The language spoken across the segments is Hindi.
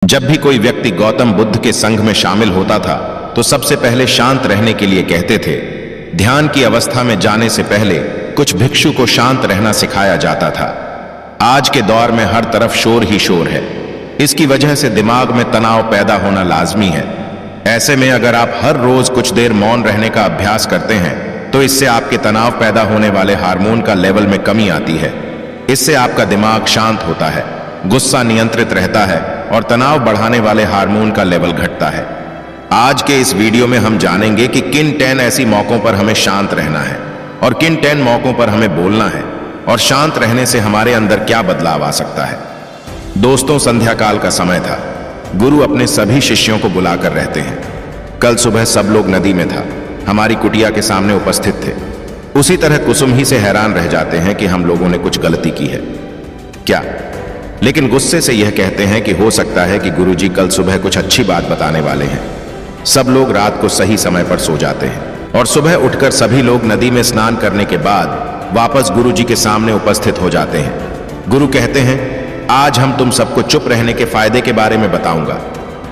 जब भी कोई व्यक्ति गौतम बुद्ध के संघ में शामिल होता था तो सबसे पहले शांत रहने के लिए कहते थे। ध्यान की अवस्था में जाने से पहले कुछ भिक्षु को शांत रहना सिखाया जाता था। आज के दौर में हर तरफ शोर ही शोर है। इसकी वजह से दिमाग में तनाव पैदा होना लाजमी है। ऐसे में अगर आप हर रोज कुछ देर मौन रहने का अभ्यास करते हैं तो इससे आपके तनाव पैदा होने वाले हार्मोन का लेवल में कमी आती है। इससे आपका दिमाग शांत होता है, गुस्सा नियंत्रित रहता है और तनाव बढ़ाने वाले हार्मोन का लेवल घटता है। आज के इस वीडियो में हम जानेंगे कि किन 10 ऐसी मौकों पर हमें शांत रहना है और किन 10 मौकों पर हमें बोलना है और शांत रहने से हमारे अंदर क्या बदलाव आ सकता है। दोस्तों, संध्या काल का समय था। गुरु अपने सभी शिष्यों को बुलाकर रहते हैं। कल सुबह सब लोग नदी में था, हमारी कुटिया के सामने उपस्थित थे। उसी तरह कुसुम ही से हैरान रह जाते हैं कि हम लोगों ने कुछ गलती की है क्या, लेकिन गुस्से से यह कहते हैं कि हो सकता है कि गुरुजी कल सुबह कुछ अच्छी बात बताने वाले हैं। सब लोग रात को सही समय पर सो जाते हैं और सुबह उठकर सभी लोग नदी में स्नान करने के बाद वापस गुरुजी के सामने उपस्थित हो जाते हैं। गुरु कहते हैं, आज हम तुम सबको चुप रहने के फायदे के बारे में बताऊंगा।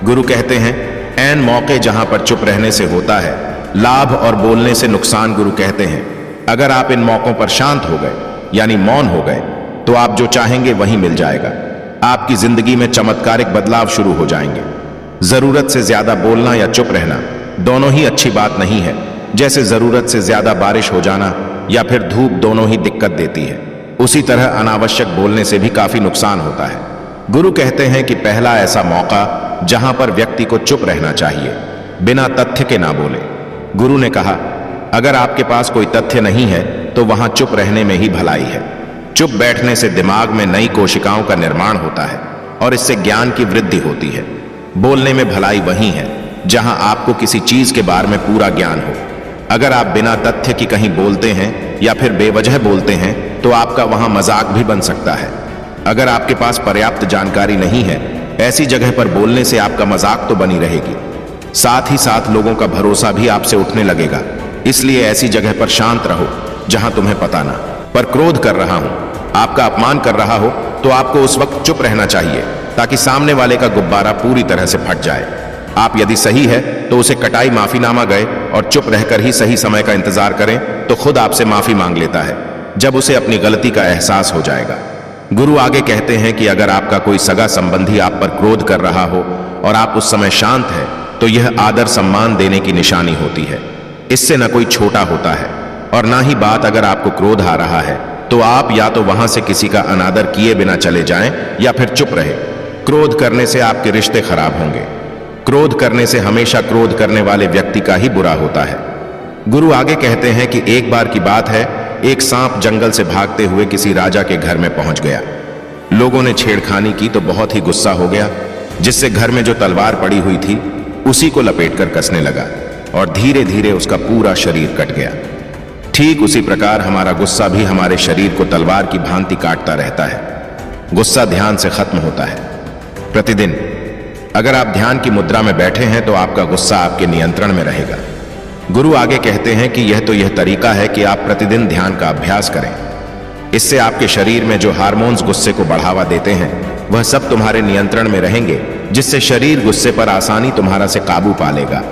गुरु कहते हैं, ऐन मौके जहां पर चुप रहने से होता है लाभ और बोलने से नुकसान। गुरु कहते हैं, अगर आप इन मौकों पर शांत हो गए यानी मौन हो गए तो आप जो चाहेंगे वही मिल जाएगा। आपकी जिंदगी में चमत्कारिक बदलाव शुरू हो जाएंगे। जरूरत से ज्यादा बोलना या चुप रहना दोनों ही अच्छी बात नहीं है। जैसे जरूरत से ज्यादा बारिश हो जाना या फिर धूप दोनों ही दिक्कत देती है, उसी तरह अनावश्यक बोलने से भी काफी नुकसान होता है। गुरु कहते हैं कि पहला ऐसा मौका जहां पर व्यक्ति को चुप रहना चाहिए, बिना तथ्य के ना बोले। गुरु ने कहा, अगर आपके पास कोई तथ्य नहीं है तो वहां चुप रहने में ही भलाई है। चुप बैठने से दिमाग में नई कोशिकाओं का निर्माण होता है और इससे ज्ञान की वृद्धि होती है। बोलने में भलाई वही है जहां आपको किसी चीज के बारे में पूरा ज्ञान हो। अगर आप बिना तथ्य की कहीं बोलते हैं या फिर बेवजह बोलते हैं तो आपका वहां मजाक भी बन सकता है। अगर आपके पास पर्याप्त जानकारी नहीं है, ऐसी जगह पर बोलने से आपका मजाक तो बनी रहेगी, साथ ही साथ लोगों का भरोसा भी आपसे उठने लगेगा। इसलिए ऐसी जगह पर शांत रहो जहां तुम्हें पता ना पर क्रोध कर रहा हूं, आपका अपमान कर रहा हो तो आपको उस वक्त चुप रहना चाहिए ताकि सामने वाले का गुब्बारा पूरी तरह से फट जाए। आप यदि सही है तो उसे कटाई माफीनामा गए और चुप रहकर ही सही समय का इंतजार करें तो खुद आपसे माफी मांग लेता है जब उसे अपनी गलती का एहसास हो जाएगा। गुरु आगे कहते हैं कि अगर आपका कोई सगा संबंधी आप पर क्रोध कर रहा हो और आप उस समय शांत है तो यह आदर सम्मान देने की निशानी होती है। इससे न कोई छोटा होता है और ना ही बात। अगर आपको क्रोध आ रहा है तो आप या तो वहां से किसी का अनादर किए बिना चले जाएं या फिर चुप रहे। क्रोध करने से आपके रिश्ते खराब होंगे। क्रोध करने से हमेशा क्रोध करने वाले व्यक्ति का ही बुरा होता है। गुरु आगे कहते हैं कि एक बार की बात है, एक सांप जंगल से भागते हुए किसी राजा के घर में पहुंच गया। लोगों ने छेड़खानी की तो बहुत ही गुस्सा हो गया, जिससे घर में जो तलवार पड़ी हुई थी उसी को लपेटकर कसने लगा और धीरे धीरे उसका पूरा शरीर कट गया। ठीक उसी प्रकार हमारा गुस्सा भी हमारे शरीर को तलवार की भांति काटता रहता है। गुस्सा ध्यान से खत्म होता है। प्रतिदिन अगर आप ध्यान की मुद्रा में बैठे हैं तो आपका गुस्सा आपके नियंत्रण में रहेगा। गुरु आगे कहते हैं कि यह तरीका है कि आप प्रतिदिन ध्यान का अभ्यास करें। इससे आपके शरीर में जो हार्मोन्स गुस्से को बढ़ावा देते हैं वह सब तुम्हारे नियंत्रण में रहेंगे, जिससे शरीर गुस्से पर आसानी तुम्हारा से काबू पा लेगा।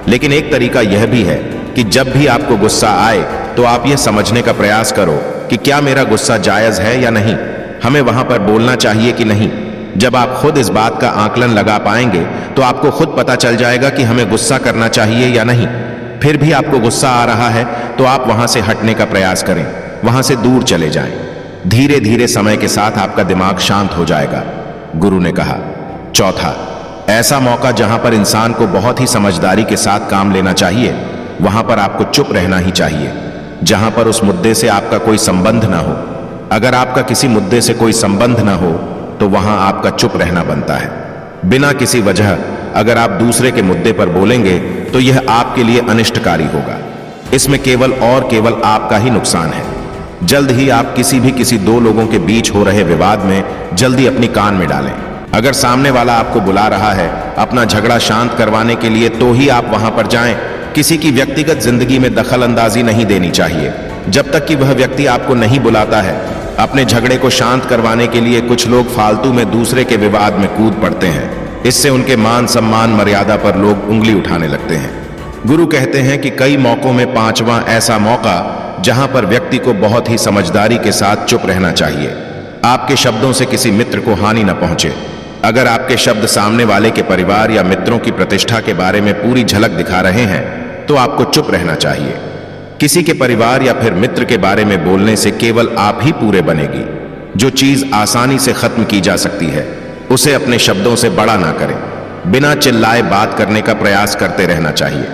लेकिन एक तरीका यह भी है कि जब भी आपको गुस्सा आए तो आप यह समझने का प्रयास करो कि क्या मेरा गुस्सा जायज है या नहीं, हमें वहां पर बोलना चाहिए कि नहीं। जब आप खुद इस बात का आकलन लगा पाएंगे तो आपको खुद पता चल जाएगा कि हमें गुस्सा करना चाहिए या नहीं। फिर भी आपको गुस्सा आ रहा है तो आप वहां से हटने का प्रयास करें, वहां से दूर चले जाएं। धीरे धीरे समय के साथ आपका दिमाग शांत हो जाएगा, गुरु ने कहा। चौथा ऐसा मौका जहां पर इंसान को बहुत ही समझदारी के साथ काम लेना चाहिए, वहां पर आपको चुप रहना ही चाहिए जहां पर उस मुद्दे से आपका कोई संबंध ना हो। अगर आपका किसी मुद्दे से कोई संबंध ना हो तो वहां आपका चुप रहना बनता है। बिना किसी वजह अगर आप दूसरे के मुद्दे पर बोलेंगे तो यह आपके लिए अनिष्टकारी होगा। इसमें केवल और केवल आपका ही नुकसान है। जल्द ही आप किसी दो लोगों के बीच हो रहे विवाद में जल्दी अपनी कान में डालें। अगर सामने वाला आपको बुला रहा है अपना झगड़ा शांत करवाने के लिए तो ही आप वहां पर जाएं। किसी की व्यक्तिगत जिंदगी में दखल अंदाजी नहीं देनी चाहिए जब तक कि वह व्यक्ति आपको नहीं बुलाता है। अपने झगड़े को शांत करवाने के लिए कुछ लोग फालतू में दूसरे के विवाद में कूद पड़ते हैं। इससे उनके मान सम्मान मर्यादा पर लोग उंगली उठाने लगते हैं। गुरु कहते हैं कि कई मौकों में पांचवां ऐसा मौका जहां पर व्यक्ति को बहुत ही समझदारी के साथ चुप रहना चाहिए। आपके शब्दों से किसी मित्र को हानि न पहुंचे। अगर आपके शब्द सामने वाले के परिवार या मित्रों की प्रतिष्ठा के बारे में पूरी झलक दिखा रहे हैं तो आपको चुप रहना चाहिए। किसी के परिवार या फिर मित्र के बारे में बोलने से केवल आप ही पूरे बनेगी। जो चीज आसानी से खत्म की जा सकती है उसे अपने शब्दों से बड़ा ना करें। बिना चिल्लाए बात करने का प्रयास करते रहना चाहिए।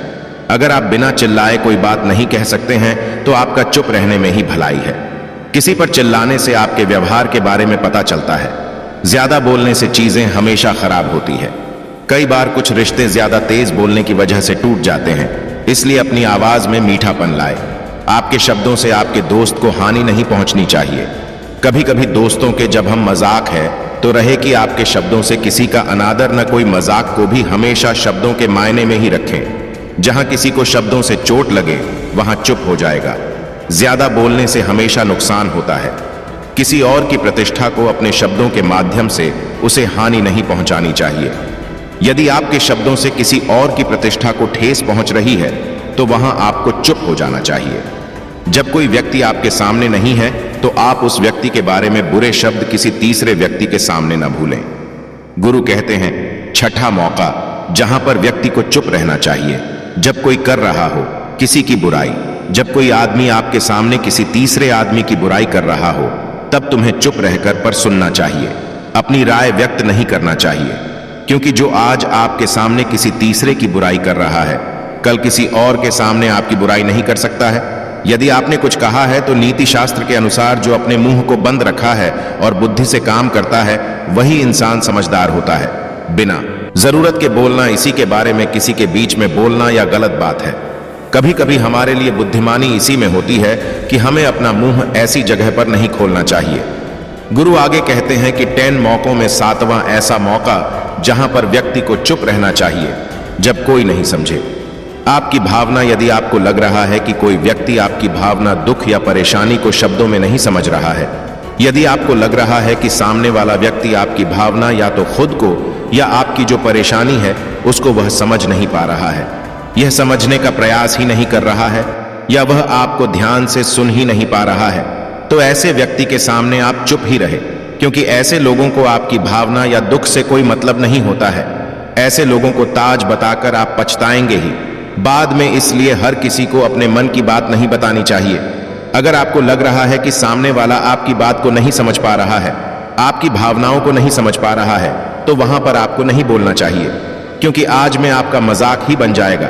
अगर आप बिना चिल्लाए कोई बात नहीं कह सकते हैं तो आपका चुप रहने में ही भलाई है। किसी पर चिल्लाने से आपके व्यवहार के बारे में पता चलता है। ज्यादा बोलने से चीजें हमेशा खराब होती है। कई बार कुछ रिश्ते ज्यादा तेज बोलने की वजह से टूट जाते हैं, इसलिए अपनी आवाज में मीठापन लाए। आपके शब्दों से आपके दोस्त को हानि नहीं पहुंचनी चाहिए। कभी कभी दोस्तों के जब हम मजाक है तो रहे कि आपके शब्दों से किसी का अनादर न कोई मजाक को भी हमेशा शब्दों के मायने में ही रखें। जहां किसी को शब्दों से चोट लगे वहां चुप हो जाएगा। ज्यादा बोलने से हमेशा नुकसान होता है। किसी और की प्रतिष्ठा को अपने शब्दों के माध्यम से उसे हानि नहीं पहुंचानी चाहिए। यदि आपके शब्दों से किसी और की प्रतिष्ठा को ठेस पहुंच रही है तो वहां आपको चुप हो जाना चाहिए। जब कोई व्यक्ति आपके सामने नहीं है तो आप उस व्यक्ति के बारे में बुरे शब्द किसी तीसरे व्यक्ति के सामने न भूलें। गुरु कहते हैं छठा मौका जहां पर व्यक्ति को चुप रहना चाहिए जब कोई कर रहा हो किसी की बुराई। जब कोई आदमी आपके सामने किसी तीसरे आदमी की बुराई कर रहा हो तब तुम्हें चुप रहकर पर सुनना चाहिए। अपनी राय व्यक्त नहीं करना चाहिए, क्योंकि जो आज आपके सामने किसी तीसरे की बुराई कर रहा है कल किसी और के सामने आपकी बुराई नहीं कर सकता है। यदि आपने कुछ कहा है तो नीति शास्त्र के अनुसार जो अपने मुंह को बंद रखा है और बुद्धि से काम करता है वही इंसान समझदार होता है। बिना जरूरत के बोलना, इसी के बारे में किसी के बीच में बोलना या गलत बात है। कभी कभी हमारे लिए बुद्धिमानी इसी में होती है कि हमें अपना मुंह ऐसी जगह पर नहीं खोलना चाहिए। गुरु आगे कहते हैं कि 10 मौकों में 7वां ऐसा मौका जहां पर व्यक्ति को चुप रहना चाहिए जब कोई नहीं समझे। आपकी भावना, यदि आपको लग रहा है कि कोई व्यक्ति आपकी भावना, दुख या परेशानी को शब्दों में नहीं समझ रहा है, यदि आपको लग रहा है कि सामने वाला व्यक्ति आपकी भावना या तो खुद को या आपकी जो परेशानी है उसको वह समझ नहीं पा रहा है, यह समझने का प्रयास ही नहीं कर रहा है, या वह आपको ध्यान से सुन ही नहीं पा रहा है, तो ऐसे व्यक्ति के सामने आप चुप ही रहे, क्योंकि ऐसे लोगों को आपकी भावना या दुख से कोई मतलब नहीं होता है। ऐसे लोगों को ताज बताकर आप पछताएंगे ही बाद में। इसलिए हर किसी को अपने मन की बात नहीं बतानी चाहिए। अगर आपको लग रहा है कि सामने वाला आपकी बात को नहीं समझ पा रहा है, आपकी भावनाओं को नहीं समझ पा रहा है, तो वहां पर आपको नहीं बोलना चाहिए, क्योंकि आज में आपका मजाक ही बन जाएगा।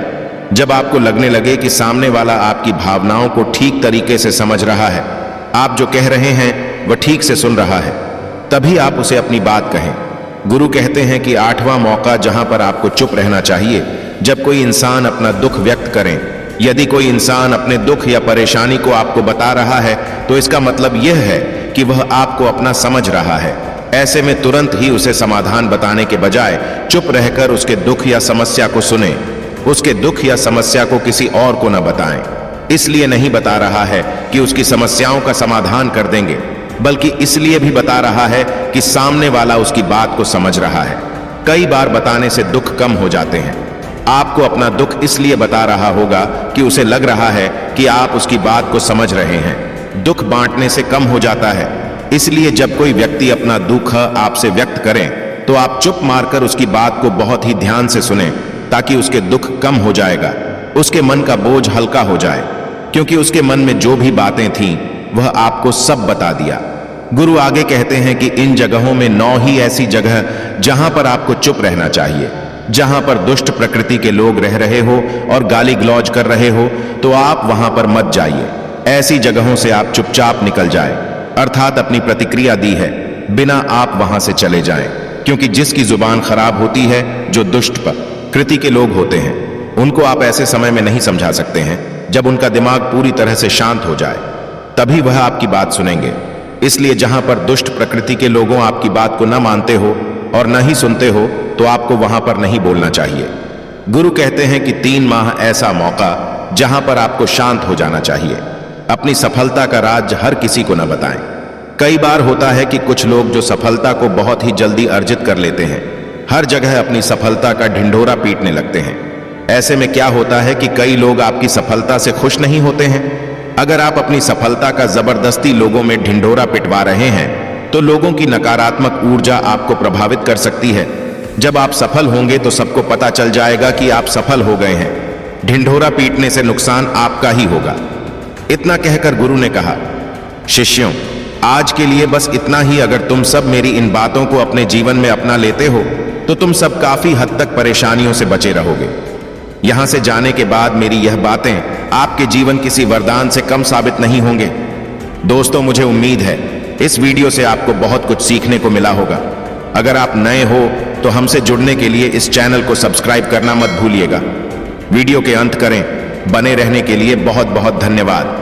जब आपको लगने लगे कि सामने वाला आपकी भावनाओं को ठीक तरीके से समझ रहा है, आप जो कह रहे हैं वह ठीक से सुन रहा है, तभी आप उसे अपनी बात कहें। गुरु कहते हैं कि 8वां मौका जहां पर आपको चुप रहना चाहिए जब कोई इंसान अपना दुख व्यक्त करें। यदि कोई इंसान अपने दुख या परेशानी को आपको बता रहा है तो इसका मतलब यह है कि वह आपको अपना समझ रहा है। ऐसे में तुरंत ही उसे समाधान बताने के बजाय चुप रहकर उसके दुख या समस्या को सुने। उसके दुख या समस्या को किसी और को न बताएं। इसलिए नहीं बता रहा है कि उसकी समस्याओं का समाधान कर देंगे, बल्कि इसलिए भी बता रहा है कि सामने वाला उसकी बात को समझ रहा है। कई बार बताने से दुख कम हो जाते हैं। आपको अपना दुख इसलिए बता रहा होगा कि उसे लग रहा है कि आप उसकी बात को समझ रहे हैं। दुख बांटने से कम हो जाता है। इसलिए जब कोई व्यक्ति अपना दुख आपसे व्यक्त करें तो आप चुप मारकर उसकी बात को बहुत ही ध्यान से सुनें, ताकि उसके दुख कम हो जाएगा, उसके मन का बोझ हल्का हो जाए, क्योंकि उसके मन में जो भी बातें थीं वह आपको सब बता दिया। गुरु आगे कहते हैं कि इन जगहों में 9 ही ऐसी जगह जहां पर आपको चुप रहना चाहिए। जहां पर दुष्ट प्रकृति के लोग रह रहे हो और गाली गलौज कर रहे हो तो आप वहां पर मत जाइए। ऐसी जगहों से आप चुपचाप निकल जाएं, अर्थात अपनी प्रतिक्रिया दी है बिना आप वहां से चले जाएं, क्योंकि जिसकी जुबान खराब होती है, जो दुष्ट प्रकृति के लोग होते हैं, उनको आप ऐसे समय में नहीं समझा सकते हैं जब उनका दिमाग पूरी तरह से शांत हो जाए, तभी वह आपकी बात सुनेंगे। इसलिए जहां पर दुष्ट प्रकृति के लोगों आपकी बात को न मानते हो और न ही सुनते हो तो आपको वहां पर नहीं बोलना चाहिए। गुरु कहते हैं कि 3 माह ऐसा मौका जहां पर आपको शांत हो जाना चाहिए। अपनी सफलता का राज हर किसी को न बताएं। कई बार होता है कि कुछ लोग जो सफलता को बहुत ही जल्दी अर्जित कर लेते हैं, हर जगह अपनी सफलता का ढिंढोरा पीटने लगते हैं। ऐसे में क्या होता है कि कई लोग आपकी सफलता से खुश नहीं होते हैं। अगर आप अपनी सफलता का जबरदस्ती लोगों में ढिंढोरा पिटवा रहे हैं तो लोगों की नकारात्मक ऊर्जा आपको प्रभावित कर सकती है। जब आप सफल होंगे तो सबको पता चल जाएगा कि आप सफल हो गए हैं। ढिंढोरा पीटने से नुकसान आपका ही होगा। इतना कहकर गुरु ने कहा, शिष्यों, आज के लिए बस इतना ही। अगर तुम सब मेरी इन बातों को अपने जीवन में अपना लेते हो तो तुम सब काफी हद तक परेशानियों से बचे रहोगे। यहां से जाने के बाद मेरी यह बातें आपके जीवन किसी वरदान से कम साबित नहीं होंगे। दोस्तों, मुझे उम्मीद है इस वीडियो से आपको बहुत कुछ सीखने को मिला होगा। अगर आप नए हो तो हमसे जुड़ने के लिए इस चैनल को सब्सक्राइब करना मत भूलिएगा। वीडियो के अंत करें। बने रहने के लिए बहुत बहुत धन्यवाद।